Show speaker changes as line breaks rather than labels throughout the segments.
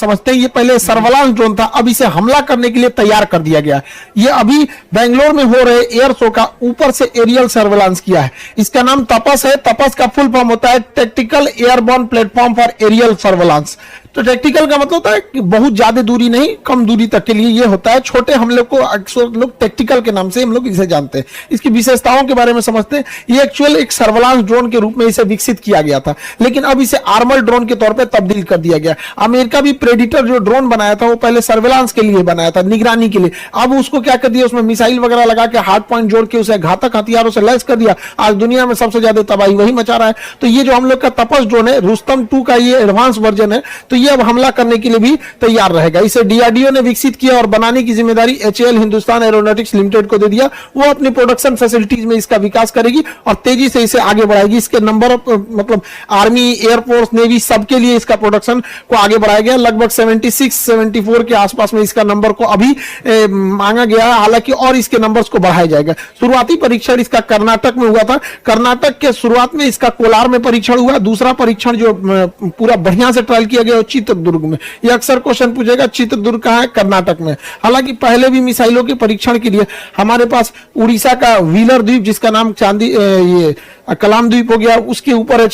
समझते हैं। ये पहले सर्विलांस ड्रोन था, अब इसे हमला करने के लिए तैयार कर दिया गया। ये अभी बेंगलोर में हो रहे एयर शो का ऊपर से एरियल सर्विलांस किया है। इसका नाम तपस है। तपस का फुल फॉर्म होता है tactical airborne platform for aerial surveillance. तो टैक्टिकल का मतलब होता है कि बहुत ज्यादा दूरी नहीं, कम दूरी तक के लिए ये होता है। छोटे हमले को अक्सर लोग टैक्टिकल के नाम से हम लोग इसे जानते हैं। इसकी विशेषताओं के बारे में समझते हैं। ये एक्चुअल एक सर्विलांस ड्रोन के रूप में इसे विकसित किया गया था, लेकिन अब इसे आर्मर ड्रोन के तौर पर तब्दील कर दिया गया। अमेरिका भी प्रेडिटर जो ड्रोन बनाया था वो पहले सर्विलांस के लिए बनाया था, निगरानी के लिए। अब उसको क्या कर दिया, उसमें मिसाइल वगैरह लगा के हार्ड पॉइंट जोड़ के उसे घातक हथियारों से लैस कर दिया। आज दुनिया में सबसे ज्यादा तबाही वही मचा रहा है। तो ये जो हम लोग का तपस ड्रोन है, रुस्तम 2 का ये एडवांस वर्जन है, तो ये अब हमला करने के लिए भी तैयार रहेगा। इसे डीआरडीओ ने विकसित किया और बनाने की जिम्मेदारी एचएएल हिंदुस्तान एरोनॉटिक्स लिमिटेड को दे दिया। वो अपनी प्रोडक्शन फैसिलिटीज में इसका विकास करेगी और तेजी से इसे आगे बढ़ाएगी। इसके नंबर मतलब आर्मी, एयरफोर्स, नेवी सबके लिए इसका प्रोडक्शन को आगे बढ़ाया गया। लगभग 76-74 के आसपास में इसका नंबर को अभी मांगा गया है, हालांकि और इसके नंबर्स को बढ़ाया जाएगा। शुरुआती परीक्षण इसका कर्नाटक में हुआ था। कर्नाटक के शुरुआत में इसका कोलार में परीक्षण हुआ। दूसरा परीक्षण जो पूरा बढ़िया से ट्रायल किया गया चित्रदुर्ग में। ये अक्सर क्वेश्चन पूछेगा चित्रदुर्ग कहां है, कर्नाटक में। हालांकि पहले भी मिसाइलों के परीक्षण के लिए हमारे पास उड़ीसा का व्हीलर द्वीप, जिसका नाम चांदी ये कलाम द्वीप हो गया, उसके ऊपर है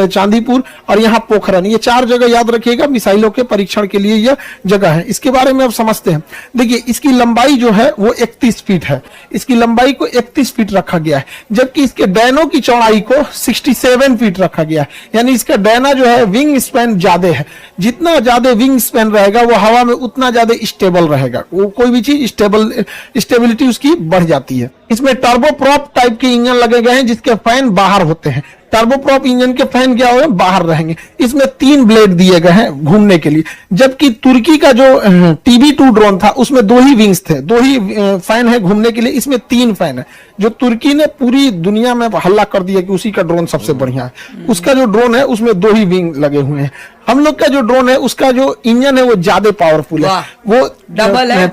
चांदीपुर और यहाँ पोखरन। ये 4 जगह याद रखिएगा मिसाइलों के परीक्षण के लिए यह जगह है। इसके बारे में अब समझते हैं। देखिए इसकी लंबाई जो है वो 31 फीट है। इसकी लंबाई को 31 फीट रखा गया है, जबकि इसके डैनों की चौड़ाई को 67 फीट रखा गया है। यानी इसका डैना जो है विंग स्पैन ज्यादा है। जितना ज्यादा विंग स्पैन रहेगा वो हवा में उतना ज्यादा स्टेबल रहेगा। वो कोई भी चीज स्टेबिलिटी उसकी बढ़ जाती है। इसमें टर्बोप्रॉप टाइप के इंजन लगे गए हैं, जिसके फैन बाहर होते हैं। टर्बोप्रॉप इंजन के फैन क्या होंगे, बाहर रहेंगे। इसमें 3 ब्लेड दिए गए हैं घूमने के लिए, जबकि तुर्की का जो TB2 ड्रोन था उसमें 2 ही विंग्स थे, 2 ही फैन है घूमने के लिए। इसमें 3 फैन है। जो तुर्की ने पूरी दुनिया में हल्ला कर दिया कि उसी का ड्रोन सबसे बढ़िया है। उसका जो ड्रोन है उसमें 2 ही विंग लगे हुए हैं। हम लोग का जो ड्रोन है उसका जो इंजन है वो ज्यादा पावरफुल है। वो
डबल है।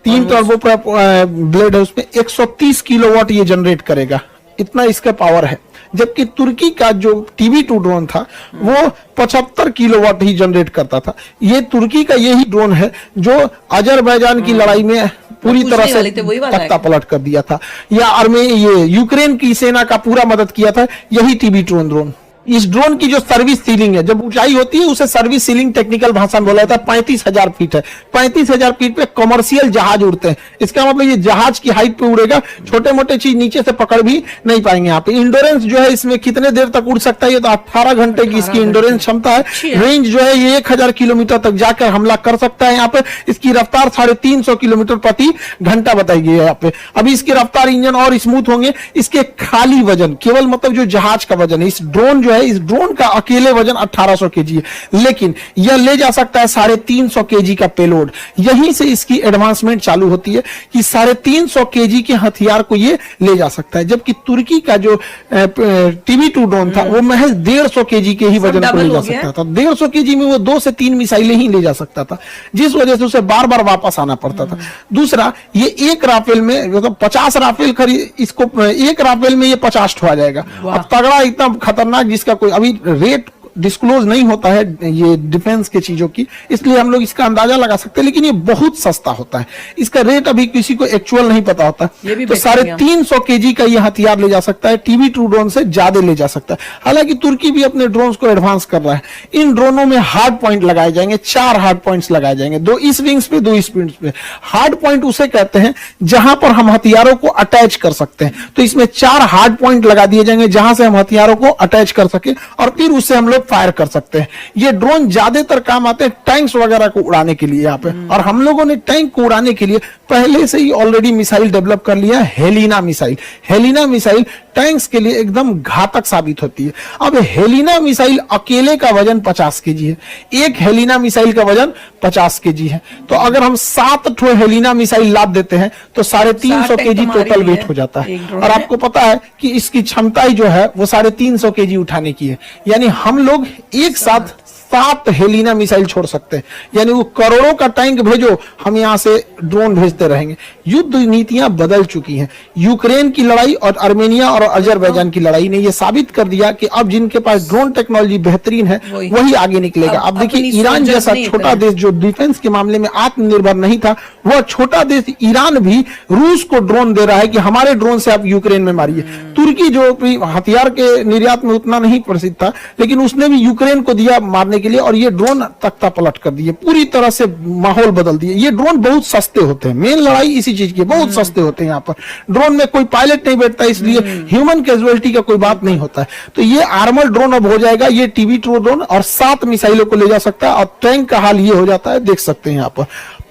3 टर्बोप्रॉप ब्लेड है, उसमें 130 किलोवाट ये जनरेट करेगा, इतना इसका पावर है। जबकि तुर्की का जो TB2 ड्रोन था वो 75 किलोवाट ही जनरेट करता था। ये तुर्की का यही ड्रोन है जो अजरबैजान की लड़ाई में पूरी तरह से तख्ता पलट कर दिया था, या ये यूक्रेन की सेना का पूरा मदद किया था यही TB2 ड्रोन। इस ड्रोन की जो सर्विस सीलिंग है, जब ऊंचाई होती है उसे सर्विस सीलिंग टेक्निकल भाषा में बोला जाता है, 35,000 फीट है। 35,000 फीट पे कमर्शियल जहाज उड़ते हैं। इसका मतलब ये जहाज की हाइट पे उड़ेगा, छोटे मोटे चीज नीचे से पकड़ भी नहीं पाएंगे। यहाँ पे इंडोरेंस जो है इसमें कितने देर तक उड़ सकता है, ये तो 18 घंटे की इसकी इंडोरेंस क्षमता है। रेंज जो है ये 1000 किलोमीटर तक जाकर हमला कर सकता है। यहाँ पे इसकी रफ्तार 350 किलोमीटर प्रति घंटा बताई गई है यहाँ पे। अभी इसकी रफ्तार, इंजन और स्मूथ होंगे। इसके खाली वजन, केवल मतलब जो जहाज का वजन है, इस ड्रोन जो है, इस ड्रोन का अकेले वजन 1800 केजी है, लेकिन यह ले जा सकता है 350 केजी का पेलोड। यहीं से इसकी एडवांसमेंट चालू होती है कि 350 केजी के हथियार को ये ले जा सकता है। जबकि तुर्की का जो TB2 ड्रोन था वो महज 150 केजी के ही वजन को ले जा सकता था। 150 केजी में वो 2 से 3 मिसाइलें ही ले जा सकता था, जिस वजह से उसे बार बार वापस आना पड़ता था। दूसरा, ये एक राफेल में मतलब 50 राफेल खरीद, इसको एक राफेल में ये 50 ठो आ जाएगा। अब तगड़ा, इतना खतरनाक, जिसका कोई अभी रेट डिस्क्लोज नहीं होता है ये डिफेंस के चीजों की, इसलिए हम लोग इसका अंदाजा लगा सकते हैं, लेकिन ये बहुत सस्ता होता है। इसका रेट अभी किसी को एक्चुअल नहीं पता होता। तो 350 केजी का ये हथियार ले जा सकता है, TB2 ड्रोन से ज्यादा ले जा सकता है। हालांकि तुर्की भी अपने ड्रोन्स को एडवांस कर रहा है। इन ड्रोनों में हार्ड पॉइंट लगाए जाएंगे, 4 हार्ड पॉइंट्स लगाए जाएंगे, 2 इस विंग्स पे, 2 इस विंग्स पे। हार्ड पॉइंट उसे कहते हैं जहां पर हम हथियारों को अटैच कर सकते हैं। तो इसमें 4 हार्ड पॉइंट लगा दिए जाएंगे जहां से हम हथियारों को अटैच कर सके और फिर उससे हम लोग फायर कर सकते हैं। ये ड्रोन ज्यादातर काम आते हैं टैंक्स वगैरह को उड़ाने के लिए यहाँ पे। और हम लोगों ने टैंक को उड़ाने के लिए पहले से ही ऑलरेडी मिसाइल डेवलप कर लिया है, Helina missile. Helina missile tanks के लिए एकदम घातक साबित होती है। अब हेलिना मिसाइल अकेले का वजन 50 केजी है। एक हेलिना मिसाइल का वजन 50 केजी है। तो अगर हम 7 ठो हेलिना मिसाइल लाद देते हैं तो 350 केजी टोटल वेट हो जाता है। और आपको पता है कि इसकी क्षमता जो है वो 350 केजी उठाने की है। यानी हम लोग एक साथ 7 हेलिना मिसाइल छोड़ सकते हैं। यानी वो करोड़ों का टैंक भेजो, हम यहां से ड्रोन भेजते रहेंगे। युद्ध नीतियां बदल चुकी हैं। यूक्रेन की लड़ाई और आर्मेनिया और अजरबैजान की लड़ाई ने यह साबित कर दिया कि अब जिनके पास ड्रोन टेक्नोलॉजी बेहतरीन है वही आगे निकलेगा। अब देखिए ईरान जैसा छोटा देश जो डिफेंस के मामले में आत्मनिर्भर नहीं था, वह छोटा देश ईरान भी रूस को ड्रोन दे रहा है कि हमारे ड्रोन से आप यूक्रेन में मारिए। तुर्की जो हथियार के निर्यात में उतना नहीं प्रसिद्ध था, लेकिन उसने भी यूक्रेन को दिया मारने के लिए, और ये ड्रोन तख्ता पलट कर दिए, पूरी तरह से माहौल बदल दिए। ये ड्रोन बहुत सस्ते होते हैं, मेन लड़ाई इसी चीज की, बहुत सस्ते होते हैं। यहाँ पर ड्रोन में कोई पायलट नहीं बैठता, इसलिए ह्यूमन कैजुअलिटी का कोई बात नहीं होता है। तो ये आर्मर ड्रोन अब हो जाएगा, ये TB2 ड्रोन, और 7 मिसाइलों को ले जा सकता है। और टैंक का हाल ये हो जाता है, देख सकते हैं यहाँ पर।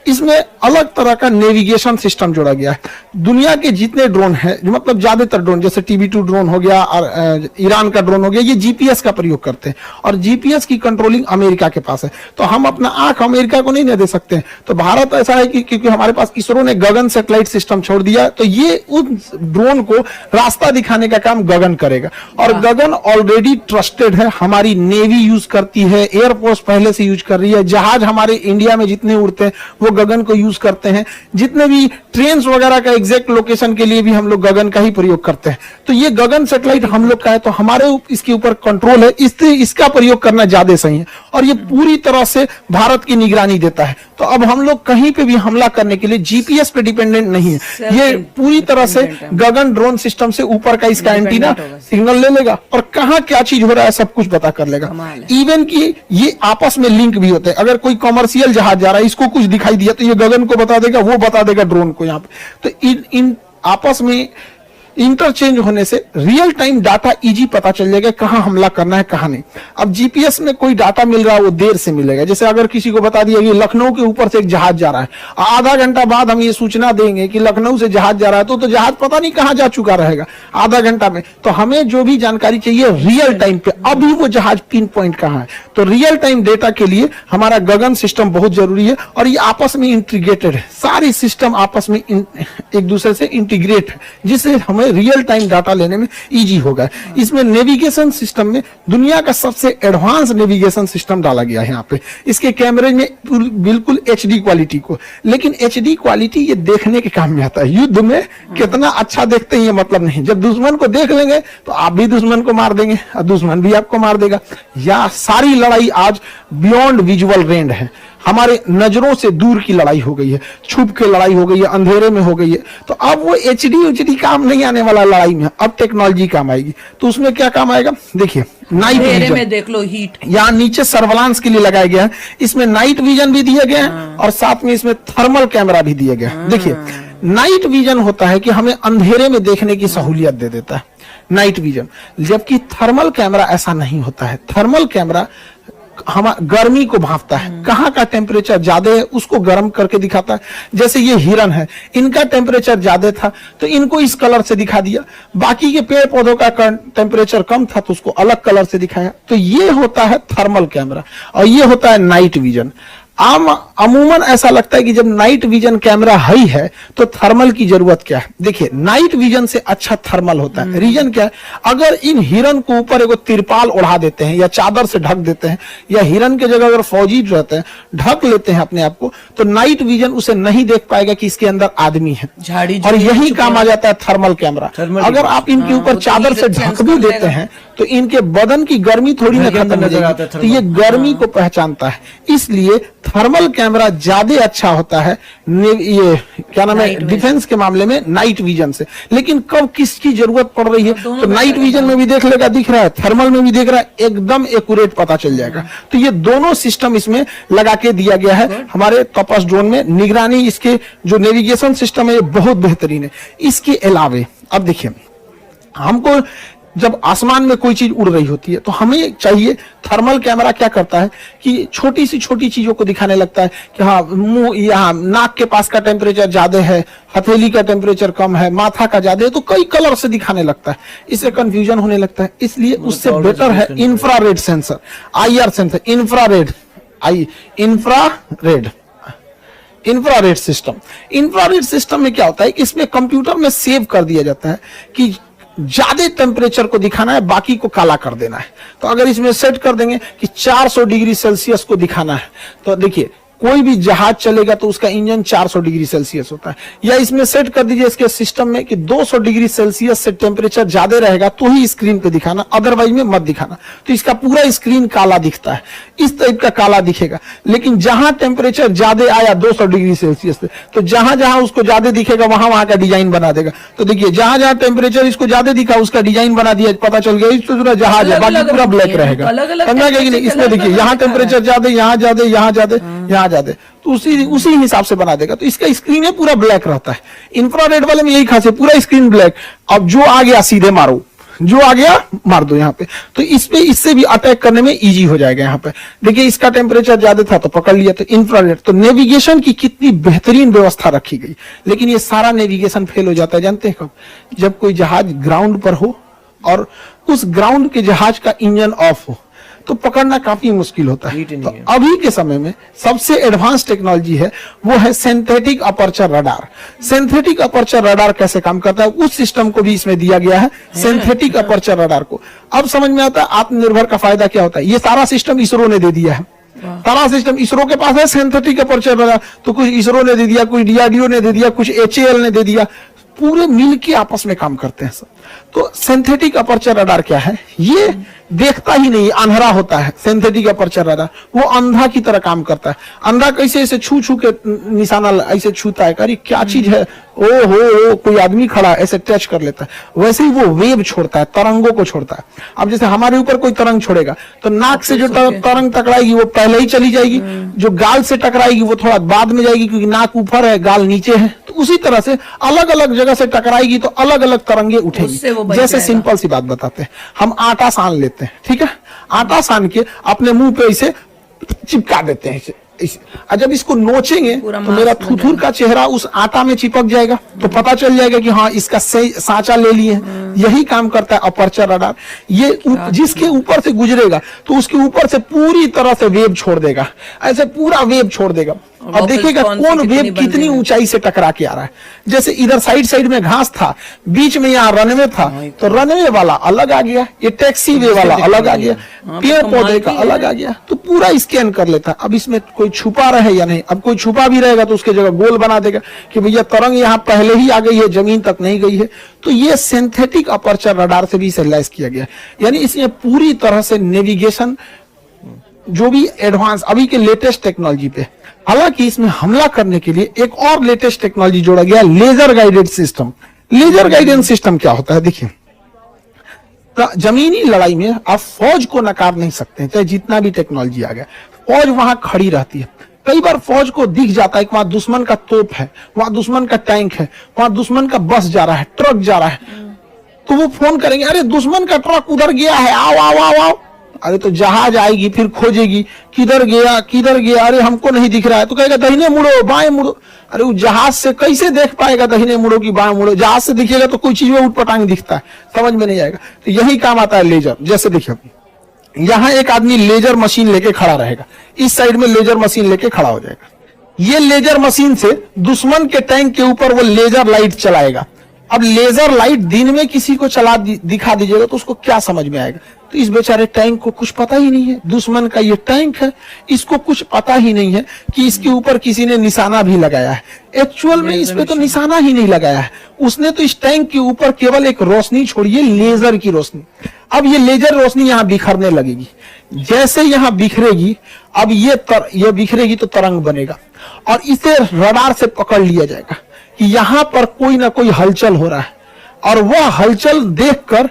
इसमें अलग तरह का नेविगेशन सिस्टम जोड़ा गया है। दुनिया के जितने ड्रोन हैं, मतलब ज्यादातर ड्रोन, जैसे TB2 ड्रोन हो गया और ईरान का ड्रोन हो गया, ये GPS का प्रयोग करते हैं, और GPS की कंट्रोलिंग अमेरिका के पास है। तो हम अपना आंख अमेरिका को नहीं दे सकते हैं। तो भारत ऐसा है कि क्योंकि हमारे पास इसरो ने गगन सैटेलाइट सिस्टम छोड़ दिया, तो ये उस ड्रोन को रास्ता दिखाने का काम गगन करेगा। और गगन ऑलरेडी ट्रस्टेड है, हमारी नेवी यूज करती है, एयरफोर्स पहले से यूज कर रही है, जहाज हमारे इंडिया में जितने उड़ते हैं वो गगन को यूज करते हैं, जितने भी ट्रेन वगैरह का एग्जैक्ट लोकेशन के लिए भी हम लोग गगन का ही प्रयोग करते हैं। तो ये गगन सैटेलाइट हम लोग का है, तो हमारे इसके ऊपर कंट्रोल है, इसका प्रयोग करना ज्यादा सही है। और ये पूरी तरह से भारत की निगरानी देता है। तो अब हम लोग कहीं पे भी हमला करने के लिए GPS पे डिपेंडेंट नहीं है, ये पूरी तरह से गगन ड्रोन सिस्टम से ऊपर का इसका एंटीना सिग्नल ले लेगा और कहाँ क्या चीज हो रहा है सब कुछ पता कर लेगा। इवन की ये आपस में लिंक भी होते हैं। अगर कोई कमर्शियल जहाज जा रहा है, इसको कुछ दिखाई दिया तो ये गगन को बता देगा, वो बता देगा ड्रोन को यहाँ पे। तो इन आपस में इंटरचेंज होने से रियल टाइम डाटा इजी पता चल जाएगा कहां हमला करना है कहां नहीं। अब GPS में कोई डाटा मिल रहा है वो देर से मिलेगा। जैसे अगर किसी को बता दिया कि लखनऊ के ऊपर से एक जहाज जा रहा है, आधा घंटा बाद हम ये सूचना देंगे कि लखनऊ से जहाज जा रहा है, तो जहाज पता नहीं कहां जा चुका रहेगा आधा घंटा में। तो हमें जो भी जानकारी चाहिए रियल टाइम पे, अभी वो जहाज पिन पॉइंट कहां है। तो रियल टाइम डेटा के लिए हमारा गगन सिस्टम बहुत जरूरी है, और ये आपस में इंटीग्रेटेड है, सारी सिस्टम आपस में एक दूसरे से इंटीग्रेट है, जिससे हमें रियल टाइम डाटा लेने में इजी होगा। इसमें नेविगेशन सिस्टम में दुनिया का सबसे एडवांस नेविगेशन सिस्टम डाला गया है यहाँ पे। इसके कैमरे में बिल्कुल HD क्वालिटी को, लेकिन HD क्वालिटी ये देखने के काम में आता है। युद्ध में कितना अच्छा देखते हैं ये मतलब नहीं। जब दुश्मन को देख लेंगे तो आप भी दुश्मन को मार देंगे और दुश्मन भी आपको मार देगा। या सारी लड़ाई आज बियॉन्ड विजुअल रेंज है, हमारे नजरों से दूर की लड़ाई हो गई है, छुप के लड़ाई हो गई है, अंधेरे में हो गई है। तो अब वो HD काम नहीं आने वाला लड़ाई में, अब टेक्नोलॉजी काम आएगी। तो उसमें क्या काम आएगा, देखिए नाइट विजन
में देख लो, हीट
यहाँ नीचे सर्वेलांस के लिए लगाया गया है। इसमें नाइट विजन भी दिया गया है और साथ में इसमें थर्मल कैमरा भी दिया गया है। देखिए नाइट विजन होता है कि हमें अंधेरे में देखने की सहूलियत दे देता है नाइट विजन, जबकि थर्मल कैमरा ऐसा नहीं होता है। थर्मल कैमरा हम गर्मी को भांपता है, कहाँ का टेम्परेचर ज्यादा है उसको गर्म करके दिखाता है। जैसे ये हिरन है, इनका टेम्परेचर ज्यादा था तो इनको इस कलर से दिखा दिया, बाकी के पेड़ पौधों का टेम्परेचर कम था तो उसको अलग कलर से दिखाया। तो ये होता है थर्मल कैमरा और ये होता है नाइट विजन। अमूमन ऐसा लगता है कि जब नाइट विजन कैमरा ही है तो थर्मल की जरूरत क्या है। देखिए नाइट विजन से अच्छा थर्मल होता है। रीजन क्या है, अगर इन हिरन को ऊपर एगो तिरपाल ओढ़ा देते हैं या चादर से ढक देते हैं, या हिरन के जगह अगर फौजी रहते हैं ढक लेते हैं अपने आप को, तो नाइट विजन उसे नहीं देख पाएगा कि इसके अंदर आदमी है। और यही काम आ जाता है थर्मल कैमरा। अगर आप इनके ऊपर चादर से ढक भी देते हैं तो इनके बदन की गर्मी थोड़ी ना खत्म हो जाएगी, तो ये गर्मी को पहचानता है। इसलिए थर्मल कैमरा ज्यादा अच्छा होता है ये क्या नाम है डिफेंस के मामले में नाइट विजन से। लेकिन कब किसकी जरूरत पड़ रही है तो नाइट विजन में भी देख लेगा, दिख रहा है, थर्मल में भी देख रहा है, एकदम एक्यूरेट पता चल जाएगा। तो ये दोनों सिस्टम इसमें लगा के दिया गया है हमारे तपस ड्रोन में। निगरानी इसके जो नेविगेशन सिस्टम है ये बहुत बेहतरीन है। इसके अलावे अब देखिए, हमको जब आसमान में कोई चीज उड़ रही होती है तो हमें चाहिए, थर्मल कैमरा क्या करता है कि छोटी सी छोटी चीजों को दिखाने लगता है कि हाँ मुंह, यहाँ नाक के पास का टेम्परेचर ज्यादा है, हथेली का टेम्परेचर कम है, माथा का ज्यादा है, तो कई कलर से दिखाने लगता है। इससे कंफ्यूजन होने लगता है। इसलिए उससे बेटर है infrared sensor, IR sensor, infrared system. Infrared system में क्या होता है कि इसमें कंप्यूटर में सेव कर दिया जाता है कि ज्यादा टेम्परेचर को दिखाना है, बाकी को काला कर देना है। तो अगर इसमें सेट कर देंगे कि 400 डिग्री सेल्सियस को दिखाना है, तो देखिए कोई भी जहाज चलेगा तो उसका इंजन 400 डिग्री सेल्सियस होता है, या इसमें सेट कर दीजिए इसके सिस्टम में कि 200 डिग्री सेल्सियस से टेम्परेचर ज्यादा रहेगा तो ही स्क्रीन पे दिखाना, अदरवाइज में मत दिखाना। तो इसका पूरा स्क्रीन काला दिखता है, इस टाइप का काला दिखेगा। लेकिन जहां टेम्परेचर ज्यादा आया 200 डिग्री सेल्सियस से, तो जहां जहां उसको ज्यादा दिखेगा वहां वहां का डिजाइन बना देगा। तो देखिए जहां जहां टेम्परेचर इसको ज्यादा दिखा उसका डिजाइन बना दिया, पता चल गया इस पूरा जहाज है, बाकी पूरा ब्लैक रहेगा। समझा गया कि नहीं? इसमें देखिए यहाँ टेम्परेचर ज्यादा, यहाँ ज्यादा, यहाँ ज्यादा, यहाँ ज्यादा, तो उसी हिसाब से बना देगा। तो इसका स्क्रीन है पूरा ब्लैक रहता है। इंफ्रारेड वाले में यही खास है, पूरा स्क्रीन ब्लैक। अब जो आ गया सीधे मारो, जो आ गया मार दो यहाँ पे। तो इस पे इससे भी अटैक करने में इजी हो जाएगा। यहाँ पे देखिए इसका टेम्परेचर ज्यादा था तो पकड़ लिया, तो इंफ्रारेड। तो नेविगेशन की कितनी बेहतरीन व्यवस्था रखी गई। लेकिन ये सारा नेविगेशन फेल हो जाता है, जानते हैं कब? जब कोई जहाज ग्राउंड पर हो और उस ग्राउंड के जहाज का इंजन ऑफ हो, तो पकड़ना काफी मुश्किल होता है। तो अभी के समय में सबसे एडवांस टेक्नोलॉजी है वो है synthetic aperture radar. Synthetic aperture radar कैसे काम करता है उस सिस्टम को भी इसमें दिया गया है, सिंथेटिक अपर्चर रडार को। अब समझ में आता है आत्मनिर्भर का फायदा क्या होता है। ये सारा सिस्टम इसरो ने दे दिया है, सारा सिस्टम इसरो के पास है। सिंथेटिक अपर्चर रडार तो कुछ इसरो ने दे दिया, कुछ डीआरडीओ ने दे दिया, कुछ HAL ने दे दिया, पूरे मिलके आपस में काम करते हैं सब। तो सिंथेटिक अपर्चर रडार क्या है? ये देखता ही नहीं, अंधा होता है। सिंथेटिक अपर्चर रडार वो अंधा की तरह काम करता है। अंधा कैसे ऐसे छू छू के निशाना ऐसे छूता है, अरे क्या चीज है, ओ हो कोई आदमी खड़ा, ऐसे टच कर लेता है। वैसे ही वो वेव छोड़ता है, तरंगों को छोड़ता है। अब जैसे हमारे ऊपर कोई तरंग छोड़ेगा तो नाक से जो तरंग टकराएगी वो पहले ही चली जाएगी, जो गाल से टकराएगी वो थोड़ा बाद में जाएगी, क्योंकि नाक ऊपर है गाल नीचे है। तो उसी तरह से अलग अलग जगह से टकराएगी तो अलग अलग तरंगे उठेगी। जैसे सिंपल सी बात बताते हैं, हम आटा सान लेते हैं, ठीक है, आटा सान के अपने मुंह पे इसे चिपका देते हैं इसे। और जब इसको नोचेंगे तो मेरा थुथुर का चेहरा उस आटा में चिपक जाएगा, तो पता चल जाएगा कि हाँ इसका सही सांचा ले लिए। यही काम करता है अपर्चर रडार। ये जिसके ऊपर से गुजरेगा तो उसके ऊपर से पूरी तरह से वेव छोड़ देगा, ऐसे पूरा वेव छोड़ देगा। और देखिएगा कौन वेव कितनी ऊंचाई से टकरा के आ रहा है। जैसे इधर साइड में घास था, बीच में यहाँ रनवे था, तो रनवे वाला अलग आ गया, ये टैक्सी वे वाला अलग आ गया, पेड़ पौधे का अलग आ गया, तो पूरा स्कैन कर लेता। अब इसमें कोई छुपा रहे या नहीं, अब कोई छुपा भी रहेगा तो उसके जगह गोल बना देगा कि भैया तरंग यहाँ पहले ही आ गई है, जमीन तक नहीं गई है। तो ये सिंथेटिक अपर्चर रडार से भी इसे लैस किया गया, यानी इसमें पूरी तरह से नेविगेशन जो भी एडवांस अभी के लेटेस्ट टेक्नोलॉजी पे। हालांकि इसमें हमला करने के लिए एक और लेटेस्ट टेक्नोलॉजी जोड़ा गया, laser guided system. Laser guidance system क्या होता है? देखिए जमीनी लड़ाई में आप फौज को नकार नहीं सकते, चाहे जितना भी टेक्नोलॉजी आ गया, फौज वहां खड़ी रहती है। कई बार फौज को दिख जाता है कि वहां दुश्मन का तोप है, वहां दुश्मन का टैंक है, वहां दुश्मन का बस जा रहा है, ट्रक जा रहा है, तो वो फोन करेंगे, अरे दुश्मन का ट्रक उधर गया है, आओ आओ आओ आओ। अरे तो जहाज आएगी, फिर खोजेगी किधर गया, अरे हमको नहीं दिख रहा है, तो कहेगा दाहिने मुड़ो बाएं मुड़ो। अरे वो जहाज से कैसे देख पाएगा दाहिने मुड़ो कि बाएं मुड़ो? जहाज से दिखेगा तो कोई चीज में उठपटांग दिखता है, समझ में नहीं आएगा। तो यही काम आता है लेजर। जैसे देखिए यहाँ एक आदमी लेजर मशीन लेके खड़ा रहेगा, इस साइड में लेजर मशीन लेके खड़ा हो जाएगा। ये लेजर मशीन से दुश्मन के टैंक के ऊपर वो लेजर लाइट चलाएगा। अब लेजर लाइट दिन में किसी को चला दिखा दीजिएगा तो उसको क्या समझ में आएगा? तो इस बेचारे टैंक को कुछ पता ही नहीं है, दुश्मन का ये टैंक है, इसको कुछ पता ही नहीं है कि इसके ऊपर किसी ने निशाना भी लगाया है। एक्चुअल में इस पे तो निशाना ही नहीं लगाया है, उसने तो इस टैंक के ऊपर केवल एक रोशनी छोड़ी है, लेजर की रोशनी। अब ये लेजर रोशनी यहाँ बिखरने लगेगी, जैसे यहाँ बिखरेगी, अब ये बिखरेगी तो तरंग बनेगा और इसे रडार से पकड़ लिया जाएगा कि यहाँ पर कोई ना कोई हलचल हो रहा है, और वह हलचल देखकर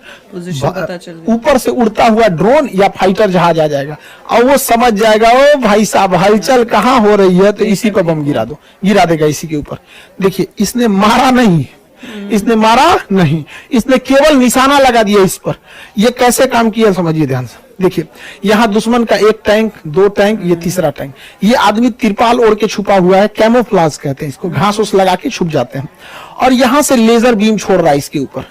ऊपर से उड़ता हुआ ड्रोन या फाइटर जहाज आ जाएगा और वो समझ जाएगा, ओ भाई साहब हलचल कहाँ हो रही है, तो इसी को बम गिरा देगा इसी के ऊपर। देखिए इसने मारा नहीं, इसने केवल निशाना लगा दिया इस पर। ये कैसे काम किया समझिए ध्यान से। देखिए यहाँ दुश्मन का एक टैंक, दो टैंक, ये तीसरा टैंक। ये आदमी तिरपाल ओढ़ के छुपा हुआ है, कैमोफ्लाज कहते हैं इसको, घास उस लगा के छुप जाते हैं। और यहाँ से लेजर बीम छोड़ रहा है इसके ऊपर।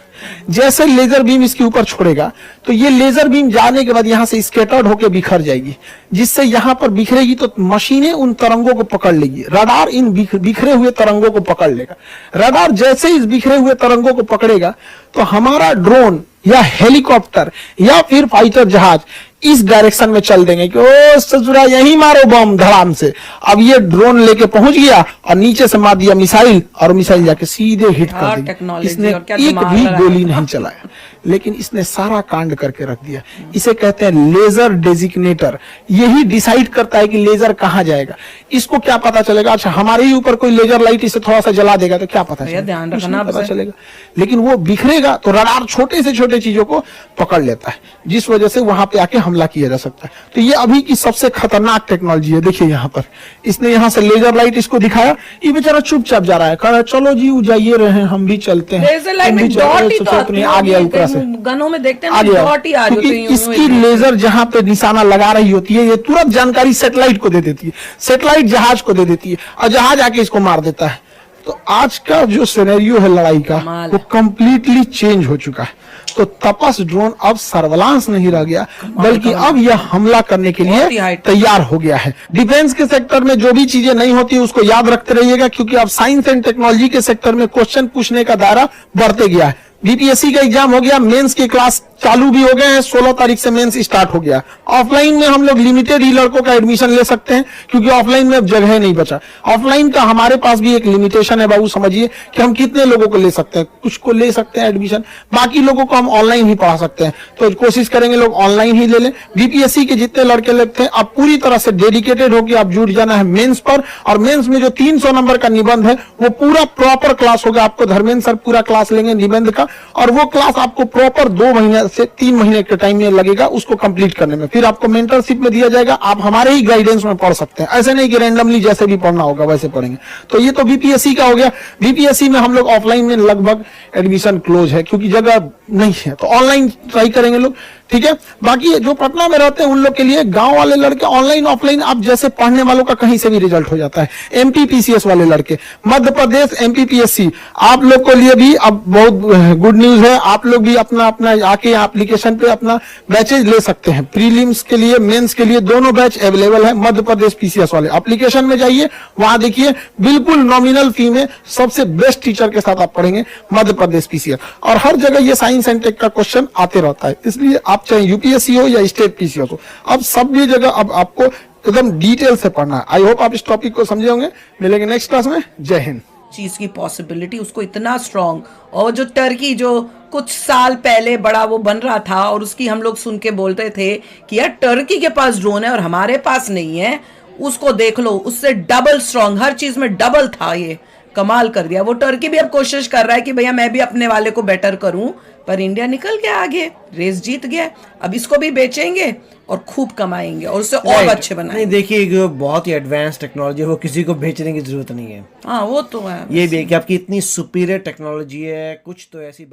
जैसे लेजर बीम इसके ऊपर छोड़ेगा तो ये लेजर बीम जाने के बाद यहाँ से स्कैटर्ड होकर बिखर जाएगी, जिससे यहाँ पर बिखरेगी तो मशीनें उन तरंगों को पकड़ लेगी, रडार इन बिखरे हुए तरंगों को पकड़ लेगा। रडार जैसे इस बिखरे हुए तरंगों को पकड़ेगा तो हमारा ड्रोन या हेलीकॉप्टर या फिर फाइटर जहाज इस डायरेक्शन में चल देंगे कि ओ ससुरा यही मारो बम धड़ाम से। अब ये ड्रोन लेके पहुंच गया और नीचे से मार दिया मिसाइल, और मिसाइल जाके सीधे हिट कर दी। इसने एक भी गोली नहीं चलाया, लेकिन इसने सारा कांड करके रख दिया। इसे कहते हैं लेजर डेजिग्नेटर। यही डिसाइड करता है कि लेजर कहां जाएगा। इसको क्या पता चलेगा? अच्छा, हमारे ही ऊपर कोई लेजर लाइट इसे थोड़ा सा जला देगा तो क्या पता चलेगा?
ध्यान
कुछ
रखना
नहीं पता चलेगा। लेकिन वो बिखरेगा तो रडार छोटे से छोटे चीजों को पकड़ लेता है, जिस वजह से वहां पे आके हमला किया जा सकता है। तो ये अभी की सबसे खतरनाक टेक्नोलॉजी है। देखिए यहाँ पर इसने यहाँ से लेजर लाइट इसको दिखाया, ये बेचारा चुपचाप जा रहा है, कह रहा है चलो जी जाइए रहे, हम भी चलते हैं।
लेजर लाइट में डॉट ही तो
आ गया ऊपर से,
गनों में देखते हैं
आ गया,
डॉट ही आ रही
क्योंकि
होती है।
इसकी लेजर जहां पे निशाना लगा रही होती है, ये तुरंत जानकारी सैटेलाइट को दे देती है, सैटेलाइट जहाज को दे देती है, और जहाज आके इसको मार देता है। तो आज का जो सिनेरियो है लड़ाई का, वो कंप्लीटली चेंज हो चुका है। तो तपस ड्रोन अब सर्विलांस नहीं रह गया, बल्कि अब यह हमला करने के लिए तैयार हो गया है। डिफेंस के सेक्टर में जो भी चीजें नहीं होती उसको याद रखते रहिएगा, क्योंकि अब साइंस एंड टेक्नोलॉजी के सेक्टर में क्वेश्चन पूछने का दायरा बढ़ते गया है। बीपीएससी का एग्जाम हो गया, मेंस की क्लास चालू भी हो गए हैं, 16 तारीख से मेंस स्टार्ट हो गया। ऑफलाइन में हम लोग लिमिटेड ही लड़कों का एडमिशन ले सकते हैं, क्योंकि ऑफलाइन में अब जगह नहीं बचा। ऑफलाइन का हमारे पास भी एक लिमिटेशन है बाबू, समझिए कि हम कितने लोगों को ले सकते हैं। कुछ को ले सकते हैं एडमिशन, बाकी लोगों को हम ऑनलाइन ही पढ़ा सकते हैं। तो कोशिश करेंगे लोग ऑनलाइन ही ले लें। बीपीएससी के जितने लड़के लगते हैं, आप पूरी तरह से डेडिकेटेड होकर आप जुट जाना है मेंस पर। और मेंस में जो 300 नंबर का निबंध है, वो पूरा प्रॉपर क्लास होगा। आपको धर्मेंद्र सर पूरा क्लास लेंगे निबंध का, और वो क्लास आपको प्रॉपर 2 महीने से 3 महीने के टाइम में लगेगा उसको कंप्लीट करने में। फिर आपको मेंटरशिप में दिया जाएगा, आप हमारे ही गाइडेंस में पढ़ सकते हैं। ऐसे नहीं कि रैंडमली जैसे भी पढ़ना होगा वैसे पढ़ेंगे। तो ये तो बीपीएससी का हो गया। बीपीएससी में हम लोग ऑफलाइन में लगभग एडमिशन क्लोज है, क्योंकि जगह नहीं है, तो ऑनलाइन ट्राई करेंगे लोग, ठीक है। बाकी जो पटना में रहते हैं उन लोग के लिए, गांव वाले लड़के ऑनलाइन ऑफलाइन आप जैसे पढ़ने वालों का कहीं से भी रिजल्ट हो जाता है। एमपीपीसीएस वाले लड़के, मध्य प्रदेश एमपीपीएससी, आप लोग को लिए भी अब बहुत गुड न्यूज है। आप लोग भी अपना अपना आके एप्लीकेशन पे अपना बैचेज ले सकते हैं। प्रीलिम्स के लिए, मेंस के लिए दोनों बैच अवेलेबल है। मध्य प्रदेश पीसीएस वाले एप्लीकेशन में जाइए, वहां देखिए बिल्कुल नॉमिनल फी में सबसे बेस्ट टीचर के साथ आप पढ़ेंगे मध्य प्रदेश पीसीएस। और हर जगह ये साइंस एंड टेक का क्वेश्चन आते रहता है, इसलिए आप चाहे यूपीएससी हो या स्टेट पीसीएस हो, अब सब भी जगह अब आपको एकदम डिटेल से पढ़ना है। आई होप आप इस टॉपिक को समझे होंगे। मिलेंगे नेक्स्ट क्लास में। जय हिंद।
चीज की पॉसिबिलिटी उसको इतना स्ट्रांग, और जो टर्की जो कुछ साल पहले बड़ा वो बन रहा था, और उसकी हम लोग सुन के बोलते थे कि यार टर्की के पास ड्रोन है और हमारे पास नहीं है, उसको देख लो, उससे डबल स्ट्रांग, हर चीज में डबल था। ये कमाल कर दिया। वो टर्की भी अब कोशिश कर रहा है कि भैया मैं भी अपने वाले को बेटर करूं, पर इंडिया निकल गया आगे, रेस जीत गया। अब इसको भी बेचेंगे और खूब कमाएंगे और उससे और अच्छे बनाएंगे।
नहीं देखिए, जो बहुत ही एडवांस टेक्नोलॉजी है वो किसी को बेचने की जरूरत नहीं है।
हाँ वो तो है।
ये भी है कि आपकी इतनी सुपीरियर टेक्नोलॉजी है, कुछ तो ऐसी